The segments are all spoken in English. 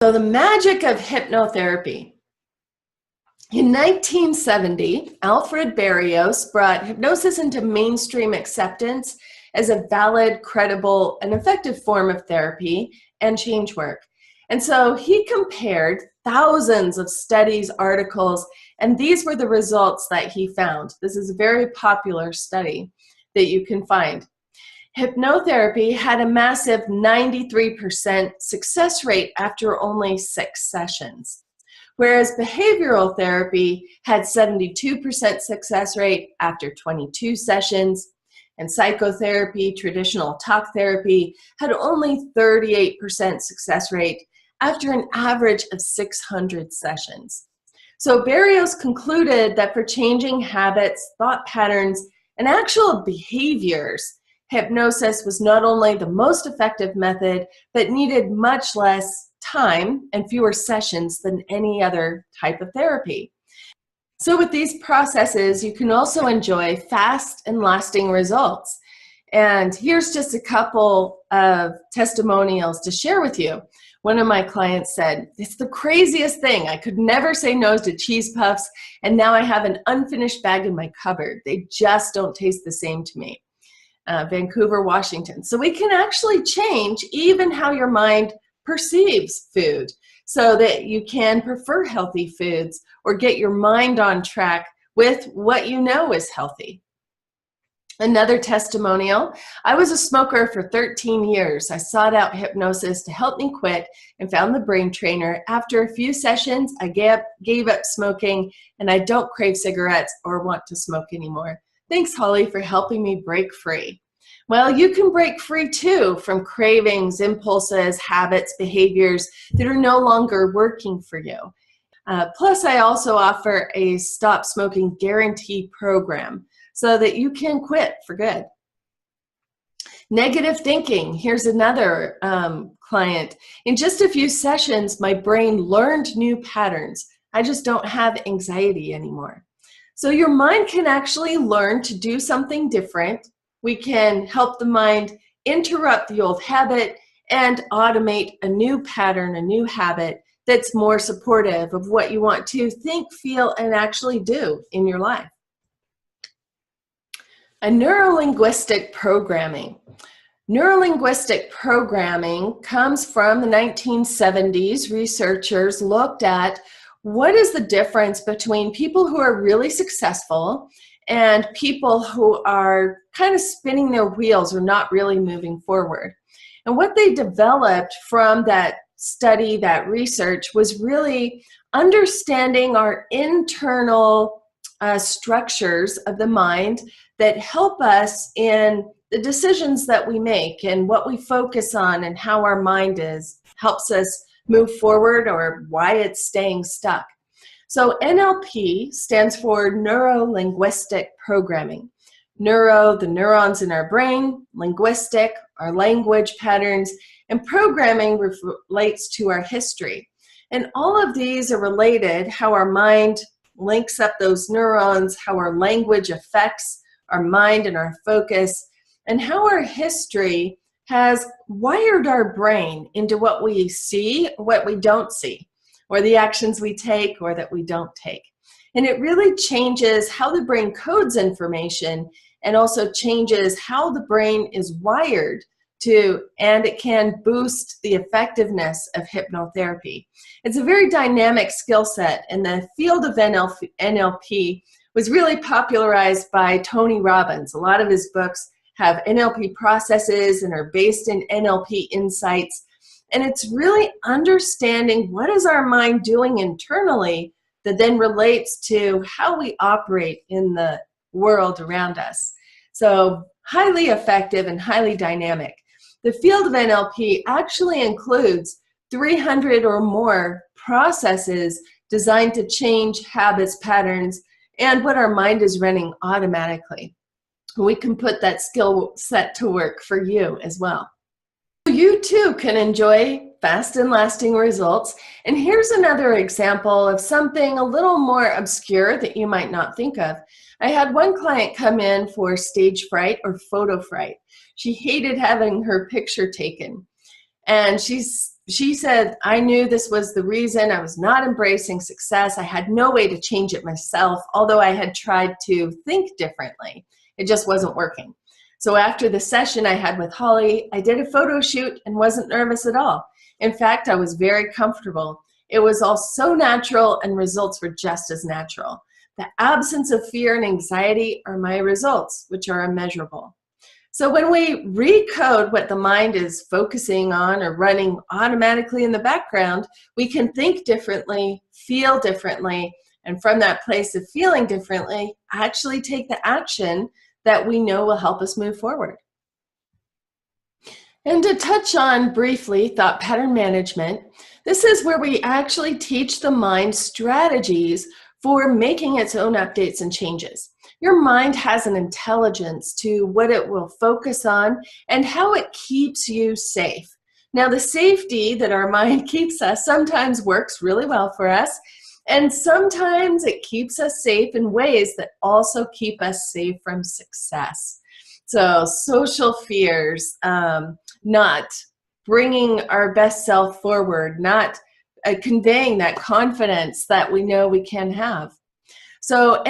So the magic of hypnotherapy. In 1970, Alfred Berrios brought hypnosis into mainstream acceptance as a valid, credible, and effective form of therapy and change work. And so he compared thousands of studies, articles, and these were the results that he found. This is a very popular study that you can find. Hypnotherapy had a massive 93% success rate after only 6 sessions, whereas behavioral therapy had 72% success rate after 22 sessions, and psychotherapy, traditional talk therapy, had only 38% success rate after an average of 600 sessions. So Berrios concluded that for changing habits, thought patterns, and actual behaviors, hypnosis was not only the most effective method, but needed much less time and fewer sessions than any other type of therapy. So with these processes, you can also enjoy fast and lasting results. And here's just a couple of testimonials to share with you. One of my clients said, "It's the craziest thing. I could never say no to cheese puffs, and now I have an unfinished bag in my cupboard. They just don't taste the same to me." Vancouver, Washington. So we can actually change even how your mind perceives food so that you can prefer healthy foods or get your mind on track with what you know is healthy. Another testimonial, I was a smoker for 13 years. I sought out hypnosis to help me quit and found the brain trainer. After a few sessions, I gave up smoking and I don't crave cigarettes or want to smoke anymore. Thanks, Holly, for helping me break free. Well, you can break free too from cravings, impulses, habits, behaviors that are no longer working for you. Plus, I also offer a stop smoking guarantee program so that you can quit for good. Negative thinking. Here's another client. In just a few sessions, my brain learned new patterns. I just don't have anxiety anymore. So your mind can actually learn to do something different. We can help the mind interrupt the old habit and automate a new pattern, a new habit that's more supportive of what you want to think, feel, and actually do in your life. A neurolinguistic programming. Neurolinguistic programming comes from the 1970s. Researchers looked at what is the difference between people who are really successful and people who are kind of spinning their wheels or not really moving forward. And what they developed from that study, that research, was really understanding our internal structures of the mind that help us in the decisions that we make and what we focus on and how our mind helps us move forward or why it's staying stuck. So NLP stands for Neuro-Linguistic Programming. Neuro, the neurons in our brain, linguistic, our language patterns, and programming relates to our history. And all of these are related, how our mind links up those neurons, how our language affects our mind and our focus, and how our history has wired our brain into what we see, what we don't see, or the actions we take or that we don't take. And it really changes how the brain codes information and also changes how the brain is wired to, and it can boost the effectiveness of hypnotherapy. It's a very dynamic skill set, and the field of NLP was really popularized by Tony Robbins. A lot of his books have NLP processes and are based in NLP insights. And it's really understanding what is our mind doing internally that then relates to how we operate in the world around us. So highly effective and highly dynamic. The field of NLP actually includes 300 or more processes designed to change habits, patterns, and what our mind is running automatically. We can put that skill set to work for you as well. You too can enjoy fast and lasting results. And here's another example of something a little more obscure that you might not think of. I had one client come in for stage fright or photo fright. She hated having her picture taken. And she's she said, I knew this was the reason I was not embracing success. I had no way to change it myself, although I had tried to think differently. It just wasn't working. So after the session I had with Holly, I did a photo shoot and wasn't nervous at all. In fact, I was very comfortable. It was all so natural and results were just as natural. The absence of fear and anxiety are my results, which are immeasurable. So when we recode what the mind is focusing on or running automatically in the background, we can think differently, feel differently, and from that place of feeling differently, actually take the action that we know will help us move forward. And to touch on briefly thought pattern management, this is where we actually teach the mind strategies for making its own updates and changes. Your mind has an intelligence to what it will focus on and how it keeps you safe. Now, the safety that our mind keeps us sometimes works really well for us, and sometimes it keeps us safe in ways that also keep us safe from success. So social fears, not bringing our best self forward, not conveying that confidence that we know we can have. So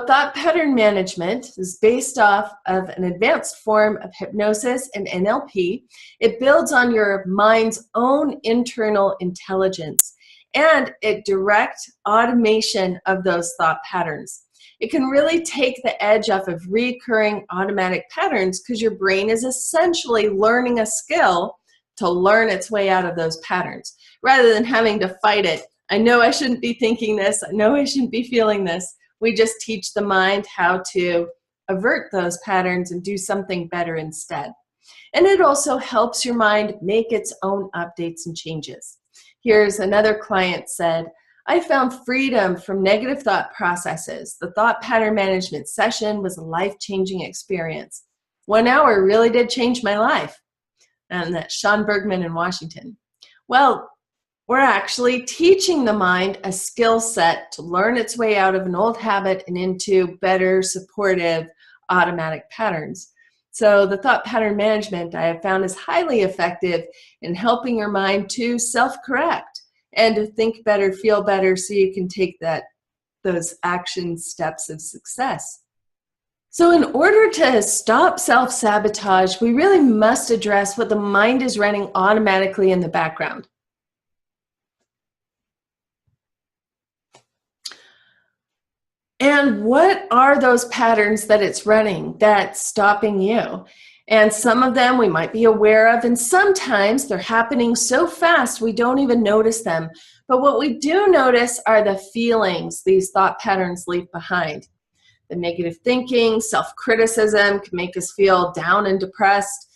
thought pattern management is based off of an advanced form of hypnosis and NLP. It builds on your mind's own internal intelligence and it directs automation of those thought patterns. It can really take the edge off of recurring automatic patterns because your brain is essentially learning a skill to learn its way out of those patterns rather than having to fight it. I know I shouldn't be thinking this. I know I shouldn't be feeling this. We just teach the mind how to avert those patterns and do something better instead. And it also helps your mind make its own updates and changes. Here's another client said, I found freedom from negative thought processes. The thought pattern management session was a life-changing experience. 1 hour really did change my life. And that's Sean Bergman in Washington. Well, we're actually teaching the mind a skill set to learn its way out of an old habit and into better, supportive, automatic patterns. So the thought pattern management I have found is highly effective in helping your mind to self-correct and to think better, feel better, so you can take those action steps of success. So in order to stop self-sabotage, we really must address what the mind is running automatically in the background. And what are those patterns that it's running that's stopping you? And some of them we might be aware of, and sometimes they're happening so fast we don't even notice them. But what we do notice are the feelings these thought patterns leave behind. The negative thinking, self-criticism can make us feel down and depressed.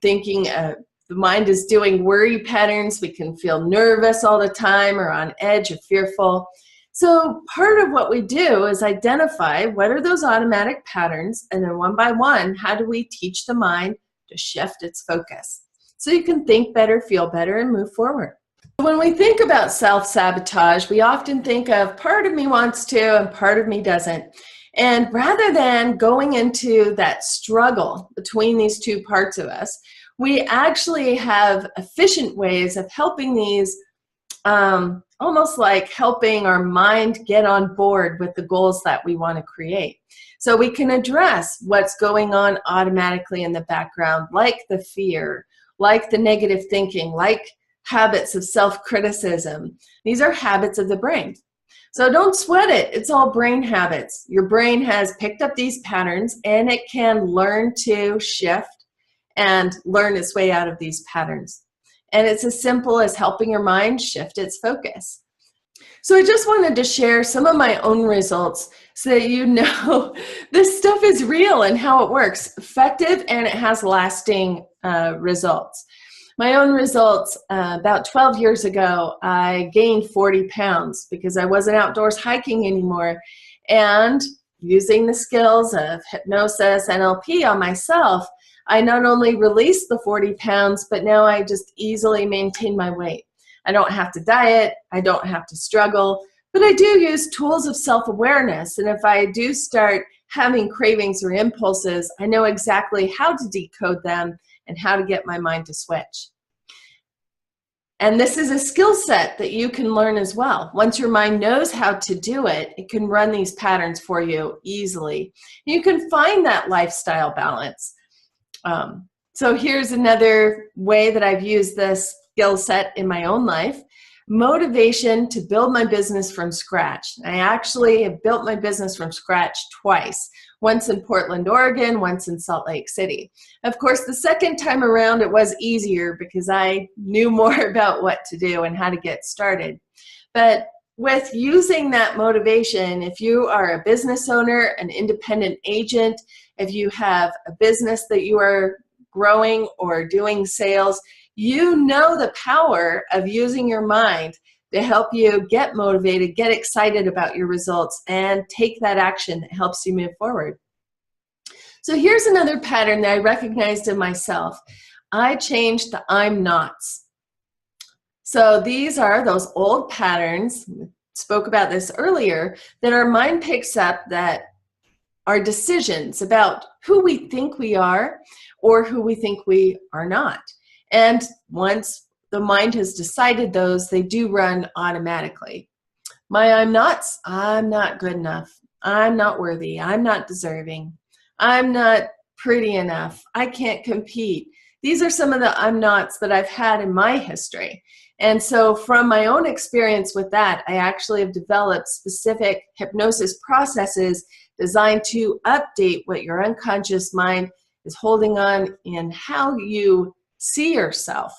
Thinking the mind is doing worry patterns. We can feel nervous all the time or on edge or fearful. So part of what we do is identify what are those automatic patterns, and then one by one, how do we teach the mind to shift its focus so you can think better, feel better, and move forward. When we think about self-sabotage, we often think of part of me wants to and part of me doesn't. And rather than going into that struggle between these two parts of us, we actually have efficient ways of helping these almost like helping our mind get on board with the goals that we want to create. So we can address what's going on automatically in the background, like the fear, like the negative thinking, like habits of self-criticism. These are habits of the brain. So don't sweat it. It's all brain habits. Your brain has picked up these patterns and it can learn to shift and learn its way out of these patterns. And it's as simple as helping your mind shift its focus. So I just wanted to share some of my own results so that you know this stuff is real and how it works, effective, and it has lasting results. My own results, about 12 years ago, I gained 40 pounds because I wasn't outdoors hiking anymore. And using the skills of hypnosis, NLP on myself, I not only released the 40 pounds, but now I just easily maintain my weight. I don't have to diet, I don't have to struggle, but I do use tools of self-awareness. And if I do start having cravings or impulses, I know exactly how to decode them and how to get my mind to switch. And this is a skill set that you can learn as well. Once your mind knows how to do it, it can run these patterns for you easily. You can find that lifestyle balance. So here's another way that I've used this skill set in my own life. Motivation to build my business from scratch. I actually have built my business from scratch twice. Once in Portland, Oregon, once in Salt Lake City. Of course, the second time around it was easier because I knew more about what to do and how to get started. But with using that motivation, if you are a business owner, an independent agent, if you have a business that you are growing or doing sales, you know the power of using your mind to help you get motivated, get excited about your results, and take that action that helps you move forward. So here's another pattern that I recognized in myself. I changed the I'm nots. So these are those old patterns, spoke about this earlier, that our mind picks up that are decisions about who we think we are or who we think we are not. And once the mind has decided those, they do run automatically. My I'm nots: I'm not good enough. I'm not worthy. I'm not deserving. I'm not pretty enough. I can't compete. These are some of the I'm nots that I've had in my history. And so from my own experience with that, I actually have developed specific hypnosis processes designed to update what your unconscious mind is holding on in how you see yourself,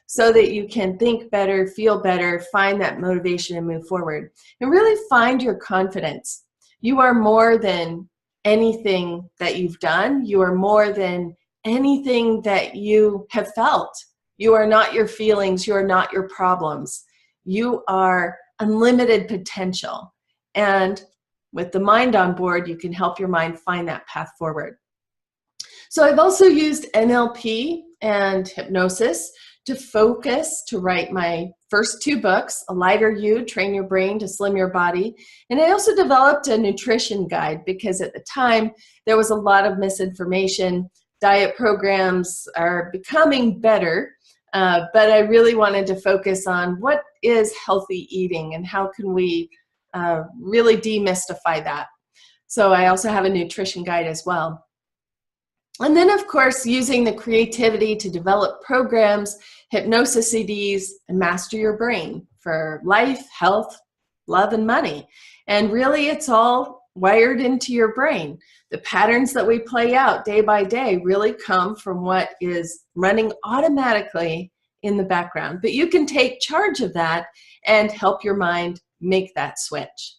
so that you can think better, feel better, find that motivation and move forward. And really find your confidence. You are more than anything that you've done. You are more than anything that you have felt. You are not your feelings. You are not your problems. You are unlimited potential. And with the mind on board, you can help your mind find that path forward. So I've also used NLP and hypnosis to focus, to write my first 2 books, A Lighter You, Train Your Brain to Slim Your Body. And I also developed a nutrition guide because at the time there was a lot of misinformation. Diet programs are becoming better, but I really wanted to focus on what is healthy eating and how can we really demystify that. So I also have a nutrition guide as well. And then, of course, using the creativity to develop programs, hypnosis CDs, and master your brain for life, health, love, and money. And really, it's all wired into your brain. The patterns that we play out day by day really come from what is running automatically in the background. But you can take charge of that and help your mind make that switch.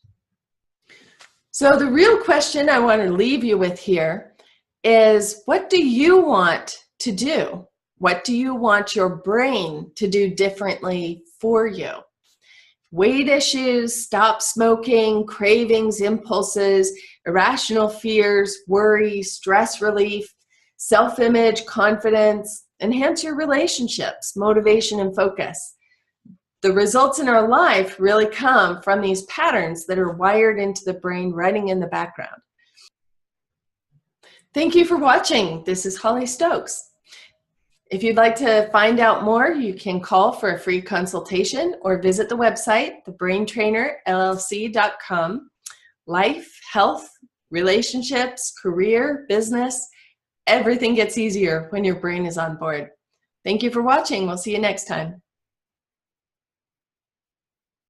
So the real question I want to leave you with here is, what do you want to do? What do you want your brain to do differently for you? Weight issues, stop smoking, cravings, impulses, irrational fears, worry, stress relief, self-image, confidence, enhance your relationships, motivation, and focus. The results in our life really come from these patterns that are wired into the brain, running in the background. Thank you for watching. This is Holly Stokes. If you'd like to find out more, you can call for a free consultation or visit the website, thebraintrainerllc.com. Life, health, relationships, career, business, everything gets easier when your brain is on board. Thank you for watching. We'll see you next time.